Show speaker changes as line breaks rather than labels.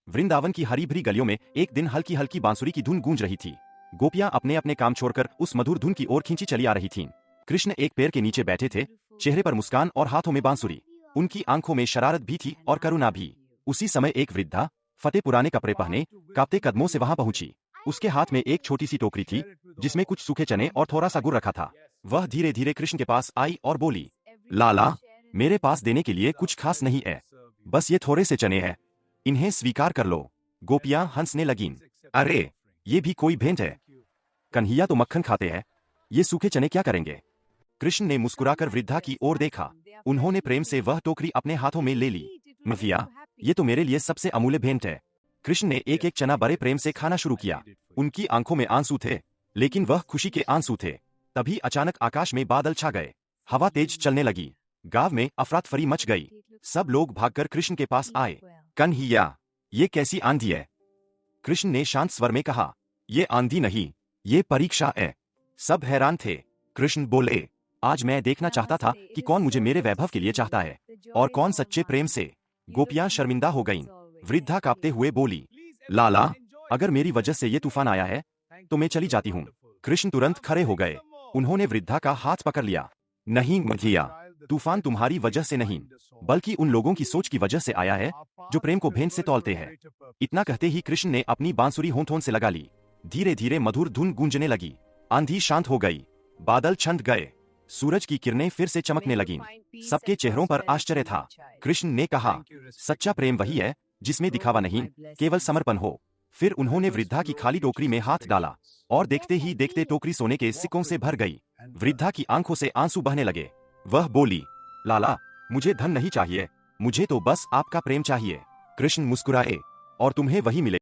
वृंदावन की हरी भरी गलियों में एक दिन हल्की हल्की बांसुरी की धुन गूंज रही थी। गोपियां अपने अपने काम छोड़कर उस मधुर धुन की ओर खींची चली आ रही थीं। कृष्ण एक पेड़ के नीचे बैठे थे, चेहरे पर मुस्कान और हाथों में बांसुरी। उनकी आंखों में शरारत भी थी और करुणा भी। उसी समय एक वृद्धा फटे पुराने कपड़े पहने कांपते कदमों से वहां पहुंची। उसके हाथ में एक छोटी सी टोकरी थी जिसमें कुछ सूखे चने और थोड़ा सा गुड़ रखा था। वह धीरे धीरे कृष्ण के पास आई और बोली, लाला, मेरे पास देने के लिए कुछ खास नहीं है, बस ये थोड़े से चने हैं, इन्हें स्वीकार कर लो। गोपियां हंसने लगीं। अरे, ये भी कोई भेंट है, कन्हैया तो मक्खन खाते हैं, ये सूखे चने क्या करेंगे? कृष्ण ने मुस्कुराकर वृद्धा की ओर देखा। उन्होंने प्रेम से वह टोकरी अपने हाथों में ले ली। मैया, ये तो मेरे लिए सबसे अमूल्य भेंट है। कृष्ण ने एक एक चना बड़े प्रेम से खाना शुरू किया। उनकी आंखों में आंसू थे, लेकिन वह खुशी के आंसू थे। तभी अचानक आकाश में बादल छा गए, हवा तेज चलने लगी, गांव में अफरातफरी मच गई। सब लोग भागकर कृष्ण के पास आए। कन्हैया, ये कैसी आंधी है? कृष्ण ने शांत स्वर में कहा, ये आंधी नहीं, ये परीक्षा है। सब हैरान थे। कृष्ण बोले, आज मैं देखना चाहता था कि कौन मुझे मेरे वैभव के लिए चाहता है और कौन सच्चे प्रेम से। गोपियां शर्मिंदा हो गईं। वृद्धा कांपते हुए बोली, लाला, अगर मेरी वजह से ये तूफान आया है तो मैं चली जाती हूँ। कृष्ण तुरंत खड़े हो गए। उन्होंने वृद्धा का हाथ पकड़ लिया। नहीं मैया, तूफान तुम्हारी वजह से नहीं, बल्कि उन लोगों की सोच की वजह से आया है जो प्रेम को भेंट से तौलते हैं। इतना कहते ही कृष्ण ने अपनी बांसुरी होंठों से लगा ली। धीरे धीरे मधुर धुन गूंजने लगी। आंधी शांत हो गई, बादल छंट गए, सूरज की किरणें फिर से चमकने लगीं। सबके चेहरों पर आश्चर्य था। कृष्ण ने कहा, सच्चा प्रेम वही है जिसमें दिखावा नहीं, केवल समर्पण हो। फिर उन्होंने वृद्धा की खाली टोकरी में हाथ डाला और देखते ही देखते टोकरी सोने के सिक्कों से भर गई। वृद्धा की आंखों से आंसू बहने लगे। वह बोली, लाला, मुझे धन नहीं चाहिए, मुझे तो बस आपका प्रेम चाहिए। कृष्ण मुस्कुराए, और तुम्हें वही मिले